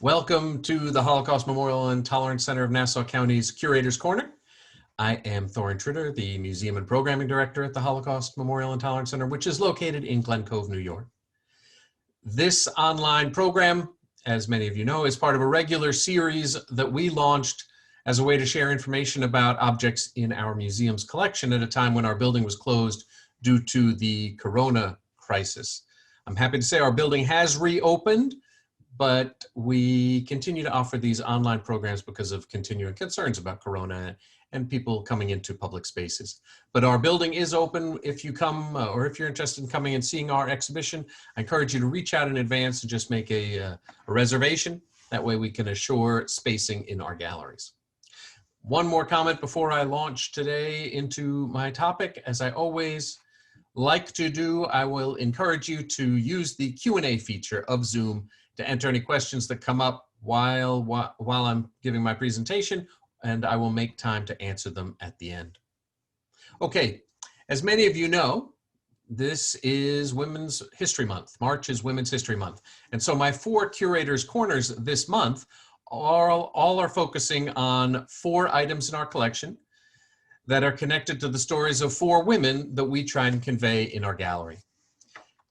Welcome to the Holocaust Memorial and Tolerance Center of Nassau County's Curator's Corner. I am Thorin Tritter, the Museum and Programming Director at the Holocaust Memorial and Tolerance Center, which is located in Glen Cove, New York. This online program, as many of you know, is part of a regular series that we launched as a way to share information about objects in our museum's collection at a time when our building was closed due to the corona crisis. I'm happy to say our building has reopened, but we continue to offer these online programs because of continuing concerns about corona and people coming into public spaces. But our building is open. If you come or if you're interested in coming and seeing our exhibition, I encourage you to reach out in advance and just make a reservation. That way we can assure spacing in our galleries. One more comment before I launch today into my topic. As I always like to do, I will encourage you to use the Q&A feature of Zoom to enter any questions that come up while I'm giving my presentation, and I will make time to answer them at the end. Okay, as many of you know, this is Women's History Month. March is Women's History Month. And so my 4 Curators' Corners this month all are focusing on 4 items in our collection that are connected to the stories of 4 women that we try and convey in our gallery.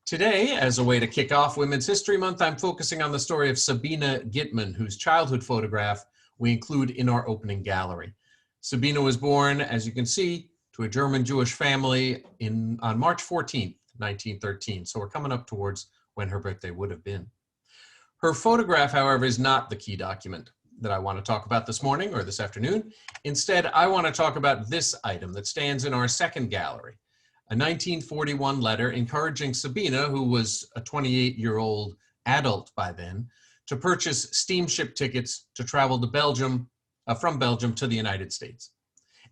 Today, as a way to kick off Women's History Month, I'm focusing on the story of Sabina Ghitman, whose childhood photograph we include in our opening gallery. Sabina was born, as you can see, to a German Jewish family on March 14th, 1913. So we're coming up towards when her birthday would have been. Her photograph, however, is not the key document that I want to talk about this morning or this afternoon. Instead, I want to talk about this item that stands in our second gallery. A 1941 letter encouraging Sabina, who was a 28-year-old adult by then, to purchase steamship tickets to travel to Belgium, from Belgium to the United States.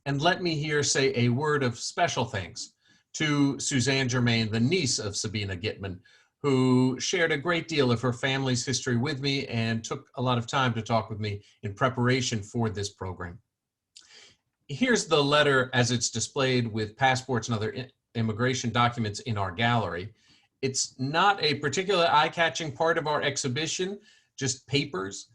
And let me here say a word of special thanks to Suzanne Germain, the niece of Sabina Ghitman, who shared a great deal of her family's history with me and took a lot of time to talk with me in preparation for this program. Here's the letter as it's displayed with passports and other immigration documents in our gallery. It's not a particular eye-catching part of our exhibition, just papers,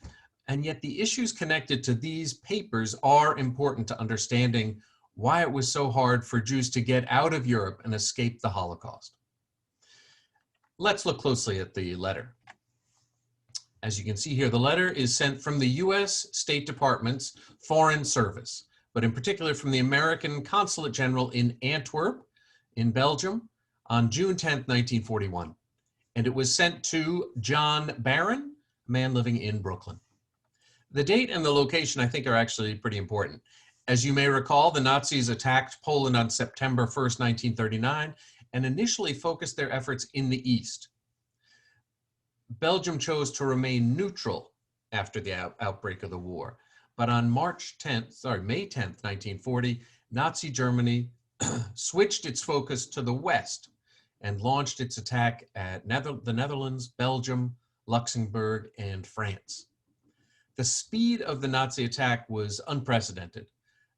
and yet the issues connected to these papers are important to understanding why it was so hard for Jews to get out of Europe and escape the Holocaust. Let's look closely at the letter. As you can see here, the letter is sent from the US State Department's Foreign Service, but in particular from the American Consulate General in Antwerp, in Belgium, on June 10th, 1941. And it was sent to John Barron, a man living in Brooklyn. The date and the location, I think, are actually pretty important. As you may recall, the Nazis attacked Poland on September 1st, 1939, and initially focused their efforts in the east. Belgium chose to remain neutral after the outbreak of the war. But on May 10th, 1940, Nazi Germany switched its focus to the west and launched its attack at the Netherlands, Belgium, Luxembourg, and France. The speed of the Nazi attack was unprecedented.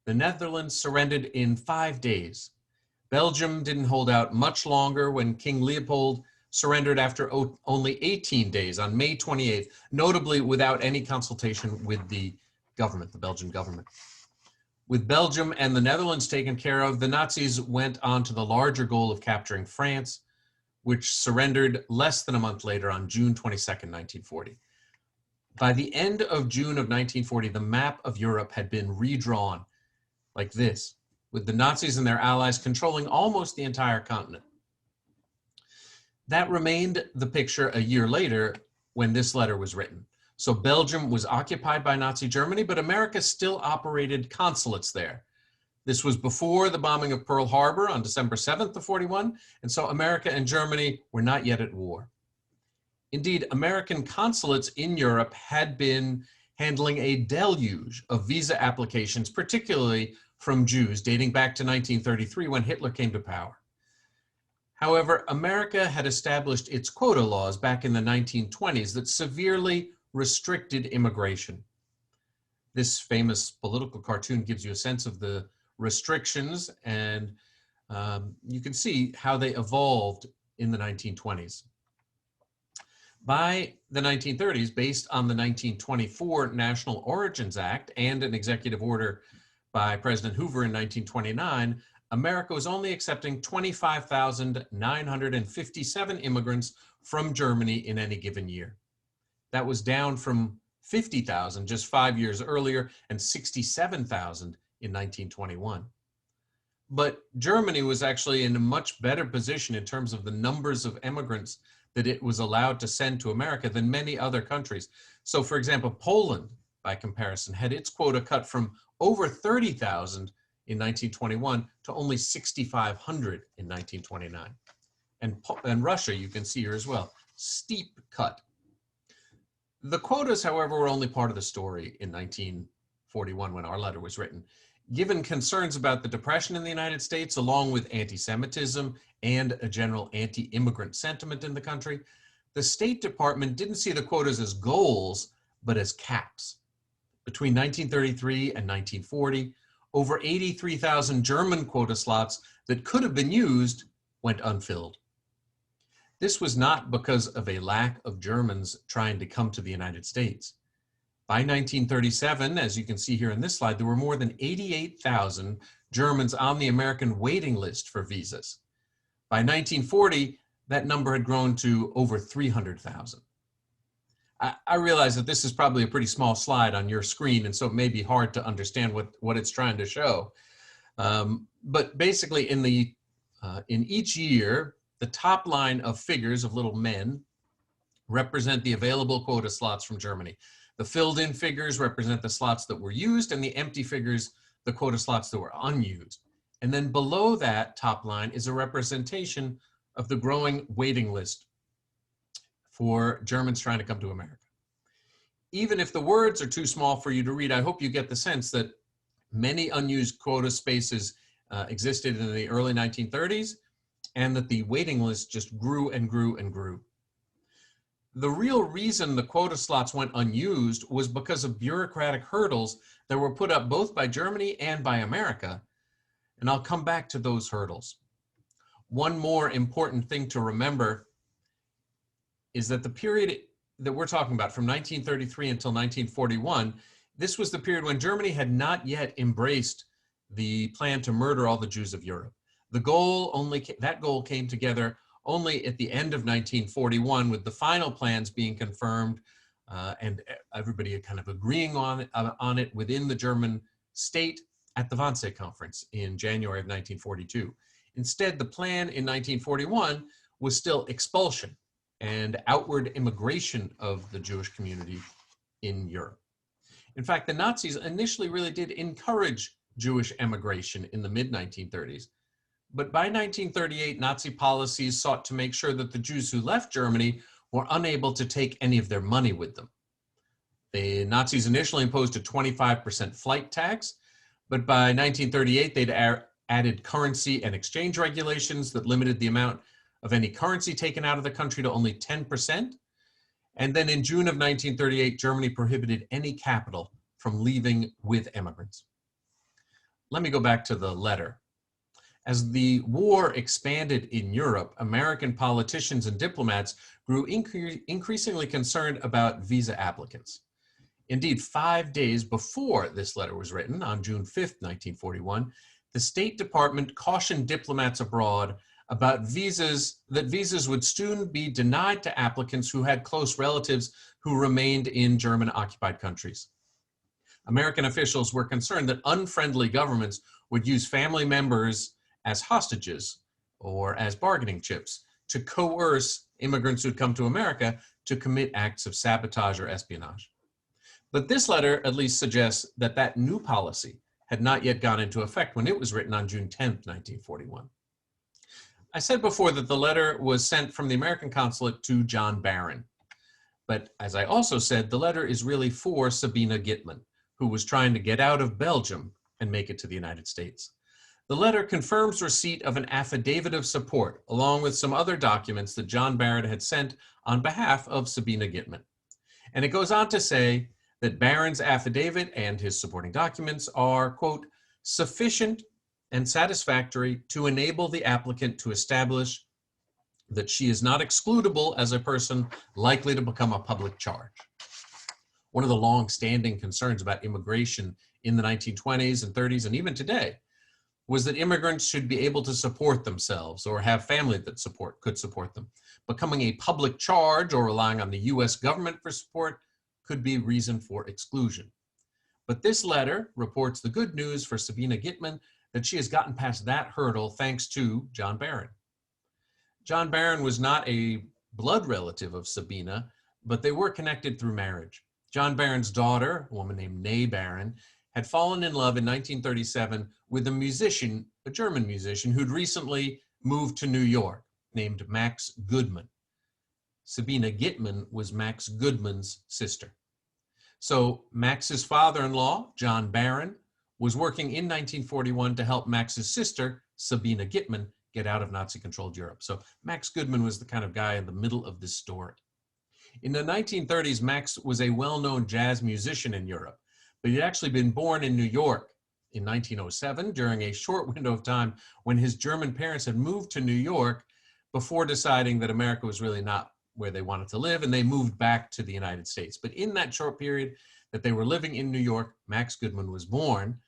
The Netherlands surrendered in 5 days. Belgium didn't hold out much longer when King Leopold surrendered after only 18 days on May 28th, notably without any consultation with the government, the Belgian government. With Belgium and the Netherlands taken care of, the Nazis went on to the larger goal of capturing France, which surrendered less than a month later on June 22nd, 1940. By the end of June of 1940, the map of Europe had been redrawn like this, with the Nazis and their allies controlling almost the entire continent. That remained the picture a year later when this letter was written. So Belgium was occupied by Nazi Germany, but America still operated consulates there. This was before the bombing of Pearl Harbor on December 7th of 41, and so America and Germany were not yet at war. Indeed, American consulates in Europe had been handling a deluge of visa applications, particularly from Jews, dating back to 1933 when Hitler came to power. However, America had established its quota laws back in the 1920s that severely restricted immigration. This famous political cartoon gives you a sense of the restrictions, and you can see how they evolved in the 1920s. By the 1930s, based on the 1924 National Origins Act and an executive order by President Hoover in 1929, America was only accepting 25,957 immigrants from Germany in any given year. That was down from 50,000 just 5 years earlier and 67,000 in 1921. But Germany was actually in a much better position in terms of the numbers of immigrants that it was allowed to send to America than many other countries. So, for example, Poland, by comparison, had its quota cut from over 30,000 in 1921 to only 6,500 in 1929. And Russia, you can see here as well, steep cut. The quotas, however, were only part of the story in 1941 when our letter was written. Given concerns about the Depression in the United States, along with anti-Semitism and a general anti-immigrant sentiment in the country, the State Department didn't see the quotas as goals, but as caps. Between 1933 and 1940, over 83,000 German quota slots that could have been used went unfilled. This was not because of a lack of Germans trying to come to the United States. By 1937, as you can see here in this slide, there were more than 88,000 Germans on the American waiting list for visas. By 1940, that number had grown to over 300,000. I realize that this is probably a pretty small slide on your screen, and so it may be hard to understand what it's trying to show. But basically, in each year, the top line of figures of little men represent the available quota slots from Germany. The filled-in figures represent the slots that were used, and the empty figures, the quota slots that were unused. And then below that top line is a representation of the growing waiting list for Germans trying to come to America. Even if the words are too small for you to read, I hope you get the sense that many unused quota spaces existed in the early 1930s, and that the waiting list just grew and grew and grew. The real reason the quota slots went unused was because of bureaucratic hurdles that were put up both by Germany and by America, and I'll come back to those hurdles. One more important thing to remember is that the period that we're talking about from 1933 until 1941, this was the period when Germany had not yet embraced the plan to murder all the Jews of Europe. That goal came together only at the end of 1941, with the final plans being confirmed and everybody kind of agreeing on it within the German state at the Wannsee Conference in January of 1942. Instead, the plan in 1941 was still expulsion and outward immigration of the Jewish community in Europe. In fact, the Nazis initially really did encourage Jewish emigration in the mid-1930s. But by 1938, Nazi policies sought to make sure that the Jews who left Germany were unable to take any of their money with them. The Nazis initially imposed a 25% flight tax, but by 1938, they'd added currency and exchange regulations that limited the amount of any currency taken out of the country to only 10%. And then in June of 1938, Germany prohibited any capital from leaving with immigrants. Let me go back to the letter. As the war expanded in Europe, American politicians and diplomats grew increasingly concerned about visa applicants. Indeed, 5 days before this letter was written, on June 5th, 1941, the State Department cautioned diplomats abroad about that visas would soon be denied to applicants who had close relatives who remained in German-occupied countries. American officials were concerned that unfriendly governments would use family members as hostages or as bargaining chips to coerce immigrants who'd come to America to commit acts of sabotage or espionage. But this letter at least suggests that that new policy had not yet gone into effect when it was written on June 10th, 1941. I said before that the letter was sent from the American consulate to John Barron. But as I also said, the letter is really for Sabina Ghitman, who was trying to get out of Belgium and make it to the United States. The letter confirms receipt of an affidavit of support, along with some other documents that John Barron had sent on behalf of Sabina Ghitman. And it goes on to say that Barron's affidavit and his supporting documents are, quote, sufficient and satisfactory to enable the applicant to establish that she is not excludable as a person likely to become a public charge. One of the long-standing concerns about immigration in the 1920s and 30s and even today was that immigrants should be able to support themselves or have family that could support them. Becoming a public charge or relying on the US government for support could be reason for exclusion. But this letter reports the good news for Sabina Ghitman that she has gotten past that hurdle thanks to John Barron. John Barron was not a blood relative of Sabina, but they were connected through marriage. John Barron's daughter, a woman named Nay Barron, had fallen in love in 1937 with a musician, a German musician, who'd recently moved to New York, named Max Goodman. Sabina Ghitman was Max Goodman's sister. So Max's father-in-law, John Barron, was working in 1941 to help Max's sister, Sabina Ghitman, get out of Nazi-controlled Europe. So Max Goodman was the kind of guy in the middle of this story. In the 1930s, Max was a well-known jazz musician in Europe, but he'd actually been born in New York in 1907 during a short window of time when his German parents had moved to New York before deciding that America was really not where they wanted to live, and they moved back to the United States. But in that short period that they were living in New York, Max Goodman was born,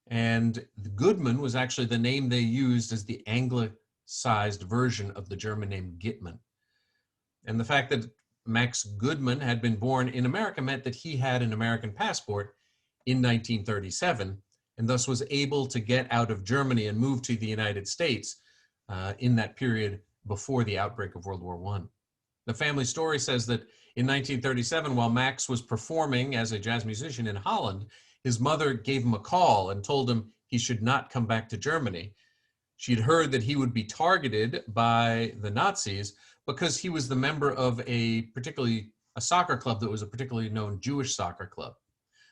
and Goodman was actually the name they used as the anglicized version of the German name Ghitman. And the fact that Max Goodman had been born in America meant that he had an American passport in 1937, and thus was able to get out of Germany and move to the United States in that period before the outbreak of World War I. The family story says that in 1937, while Max was performing as a jazz musician in Holland, his mother gave him a call and told him he should not come back to Germany. She'd heard that he would be targeted by the Nazis because he was the member of a soccer club that was a particularly known Jewish soccer club.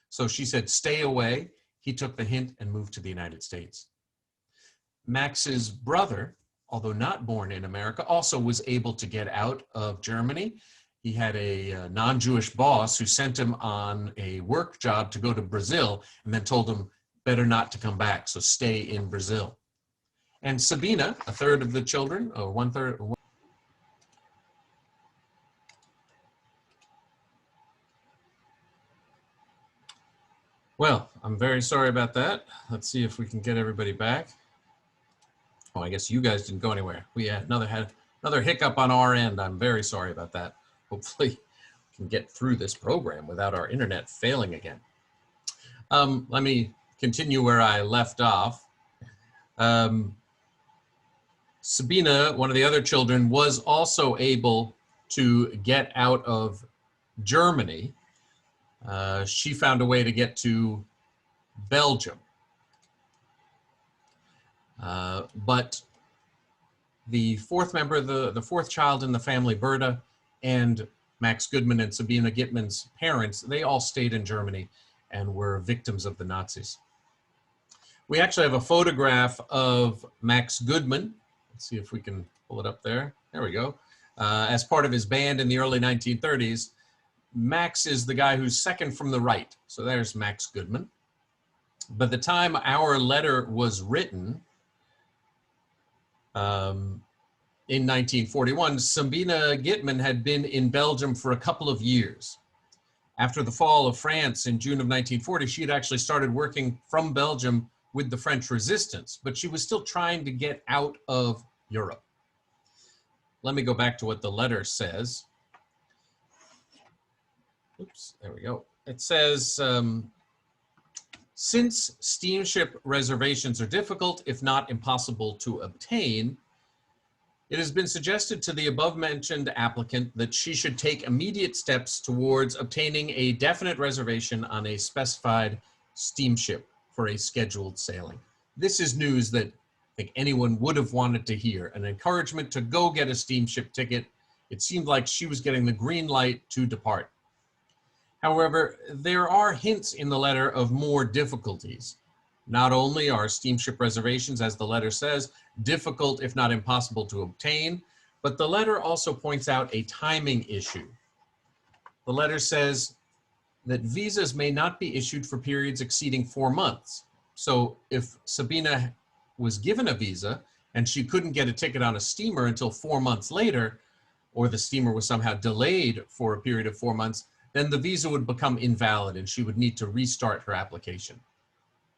So she said, stay away. He took the hint and moved to the United States. Max's brother, although not born in America, also was able to get out of Germany. He had a non-Jewish boss who sent him on a work job to go to Brazil and then told him better not to come back, so stay in Brazil. And Sabina, a third of the children, or one-third. Well, I'm very sorry about that. Let's see if we can get everybody back. Oh, I guess you guys didn't go anywhere. We had another hiccup on our end. I'm very sorry about that. Hopefully we can get through this program without our internet failing again. Let me continue where I left off. Sabina, one of the other children, was also able to get out of Germany. She found a way to get to Belgium. But the fourth member, the fourth child in the family, Berta, and Max Goodman and Sabina Ghitman's parents, they all stayed in Germany and were victims of the Nazis. We actually have a photograph of Max Goodman. Let's see if we can pull it up there. There we go. As part of his band in the early 1930s. Max is the guy who's second from the right. So there's Max Goodman. By the time our letter was written, in 1941, Sabina Ghitman had been in Belgium for a couple of years. After the fall of France in June of 1940, she had actually started working from Belgium with the French resistance, but she was still trying to get out of Europe. Let me go back to what the letter says. Oops, there we go. It says, since steamship reservations are difficult, if not impossible to obtain, it has been suggested to the above-mentioned applicant that she should take immediate steps towards obtaining a definite reservation on a specified steamship for a scheduled sailing. This is news that I think anyone would have wanted to hear, an encouragement to go get a steamship ticket. It seemed like she was getting the green light to depart. However, there are hints in the letter of more difficulties. Not only are steamship reservations, as the letter says, difficult if not impossible to obtain, but the letter also points out a timing issue. The letter says that visas may not be issued for periods exceeding 4 months. So if Sabina was given a visa and she couldn't get a ticket on a steamer until 4 months later, or the steamer was somehow delayed for a period of 4 months, then the visa would become invalid and she would need to restart her application.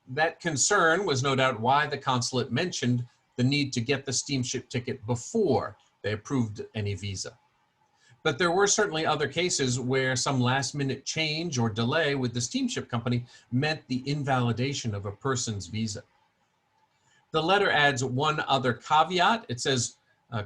That concern was no doubt why the consulate mentioned the need to get the steamship ticket before they approved any visa. But there were certainly other cases where some last-minute change or delay with the steamship company meant the invalidation of a person's visa. The letter adds one other caveat. It says,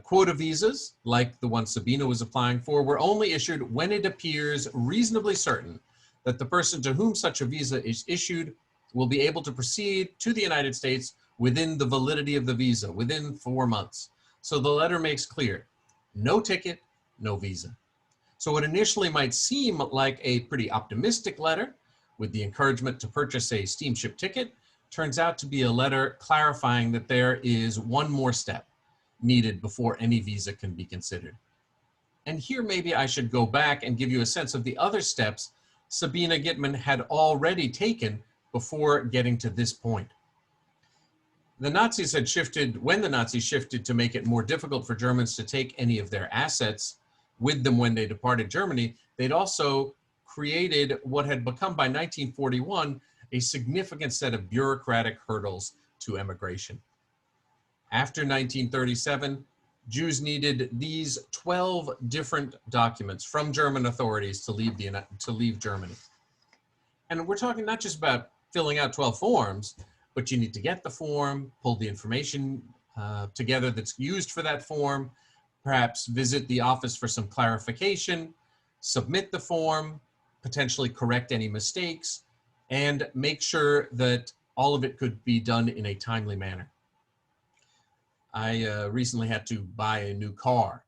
quota visas, like the one Sabina was applying for, were only issued when it appears reasonably certain that the person to whom such a visa is issued will be able to proceed to the United States within the validity of the visa, within 4 months. So the letter makes clear, no ticket, no visa. So what initially might seem like a pretty optimistic letter with the encouragement to purchase a steamship ticket turns out to be a letter clarifying that there is one more step needed before any visa can be considered. And here maybe I should go back and give you a sense of the other steps Sabina Ghitman had already taken before getting to this point. The Nazis had shifted, when the Nazis shifted to make it more difficult for Germans to take any of their assets with them when they departed Germany, they'd also created what had become by 1941 a significant set of bureaucratic hurdles to emigration. After 1937, Jews needed these 12 different documents from German authorities to leave Germany. And we're talking not just about filling out 12 forms, but you need to get the form, pull the information together that's used for that form, perhaps visit the office for some clarification, submit the form, potentially correct any mistakes, and make sure that all of it could be done in a timely manner. I recently had to buy a new car,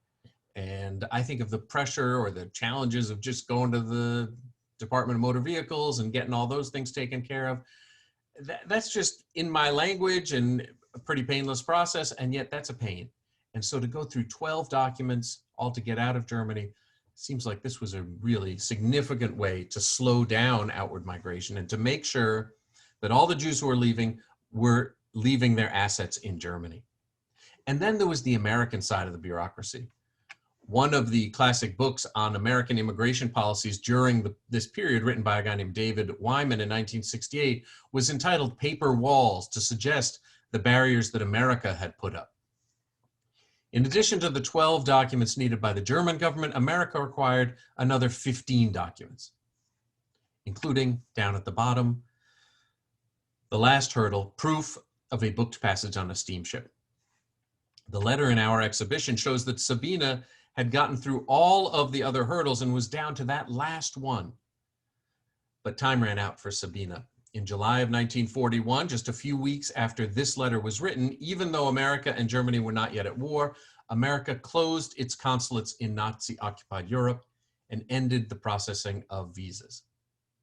and I think of the pressure or the challenges of just going to the Department of Motor Vehicles and getting all those things taken care of. That's just in my language and a pretty painless process, and yet that's a pain. And so to go through 12 documents all to get out of Germany seems like this was a really significant way to slow down outward migration and to make sure that all the Jews who were leaving their assets in Germany. And then there was the American side of the bureaucracy. One of the classic books on American immigration policies during this period, written by a guy named David Wyman in 1968, was entitled Paper Walls, to suggest the barriers that America had put up. In addition to the 12 documents needed by the German government, America required another 15 documents, including, down at the bottom, the last hurdle, proof of a booked passage on a steamship. The letter in our exhibition shows that Sabina had gotten through all of the other hurdles and was down to that last one. But time ran out for Sabina. In July of 1941, just a few weeks after this letter was written, even though America and Germany were not yet at war, America closed its consulates in Nazi-occupied Europe and ended the processing of visas.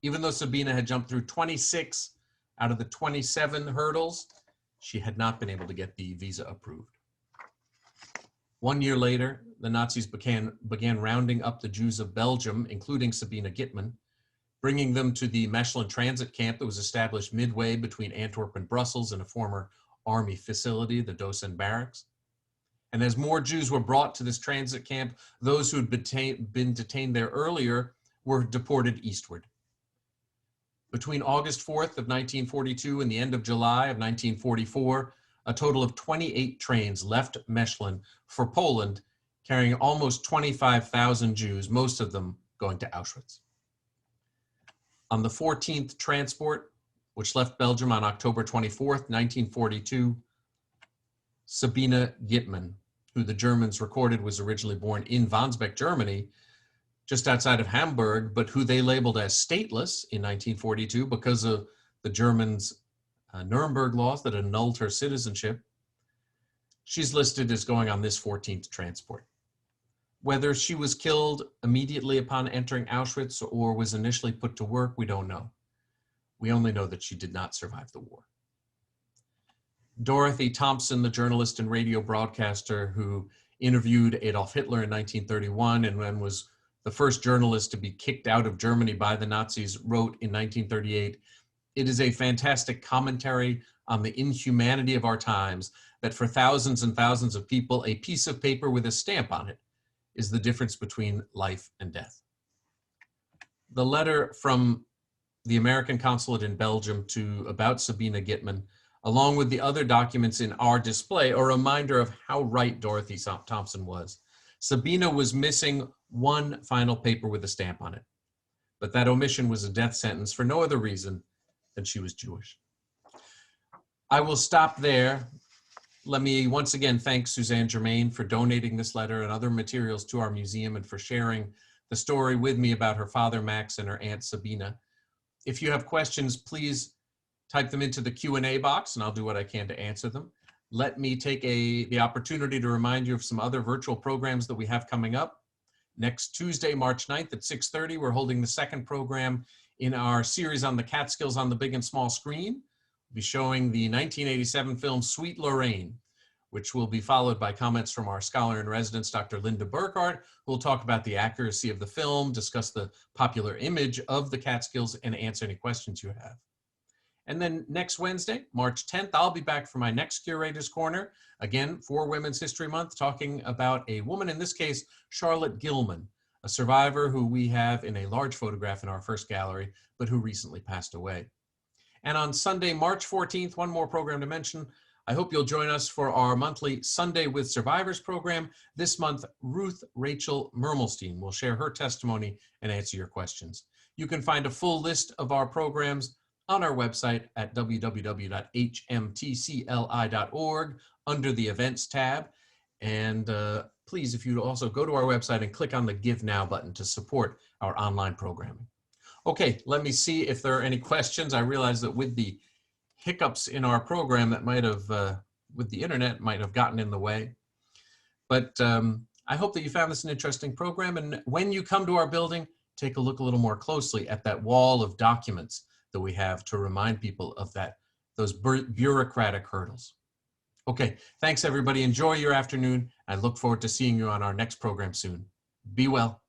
Even though Sabina had jumped through 26 out of the 27 hurdles, she had not been able to get the visa approved. 1 year later, the Nazis began rounding up the Jews of Belgium, including Sabina Ghitman, bringing them to the Mechelin transit camp that was established midway between Antwerp and Brussels in a former army facility, the Dosen Barracks. And as more Jews were brought to this transit camp, those who had been detained there earlier were deported eastward. Between August 4th of 1942 and the end of July of 1944, a total of 28 trains left Mechelin for Poland, carrying almost 25,000 Jews, most of them going to Auschwitz. On the 14th transport, which left Belgium on October 24th, 1942, Sabina Ghitman, who the Germans recorded was originally born in Wandsbek, Germany, just outside of Hamburg, but who they labeled as stateless in 1942 because of the Germans' Nuremberg laws that annulled her citizenship. She's listed as going on this 14th transport. Whether she was killed immediately upon entering Auschwitz or was initially put to work, we don't know. We only know that she did not survive the war. Dorothy Thompson, the journalist and radio broadcaster who interviewed Adolf Hitler in 1931 and then was the first journalist to be kicked out of Germany by the Nazis, wrote in 1938, It is a fantastic commentary on the inhumanity of our times, that for thousands and thousands of people, a piece of paper with a stamp on it is the difference between life and death. The letter from the American consulate in Belgium about Sabina Ghitman, along with the other documents in our display, are a reminder of how right Dorothy Thompson was. Sabina was missing one final paper with a stamp on it, but that omission was a death sentence for no other reason than she was Jewish. I will stop there. Let me once again thank Suzanne Germain for donating this letter and other materials to our museum and for sharing the story with me about her father, Max, and her aunt, Sabina. If you have questions, please type them into the Q&A box and I'll do what I can to answer them. Let me take the opportunity to remind you of some other virtual programs that we have coming up. Next Tuesday, March 9th at 6:30, we're holding the second program in our series on the Catskills on the big and small screen. We'll be showing the 1987 film Sweet Lorraine, which will be followed by comments from our scholar in residence, Dr. Linda Burkhardt, who will talk about the accuracy of the film, discuss the popular image of the Catskills, and answer any questions you have. And then next Wednesday, March 10th, I'll be back for my next Curator's Corner, again, for Women's History Month, talking about a woman, in this case, Charlotte Gilman, a survivor who we have in a large photograph in our first gallery, but who recently passed away. And on Sunday, March 14th, one more program to mention, I hope you'll join us for our monthly Sunday with Survivors program. This month, Ruth Rachel Mermelstein will share her testimony and answer your questions. You can find a full list of our programs on our website at www.hmtcli.org under the Events tab. And please, if you'd also go to our website and click on the Give Now button to support our online programming. Okay, let me see if there are any questions. I realize that with the hiccups in our program that might have, with the internet, might have gotten in the way. But I hope that you found this an interesting program. And when you come to our building, take a look a little more closely at that wall of documents that we have to remind people of those bureaucratic hurdles. Okay, thanks everybody. Enjoy your afternoon. I look forward to seeing you on our next program soon. Be well.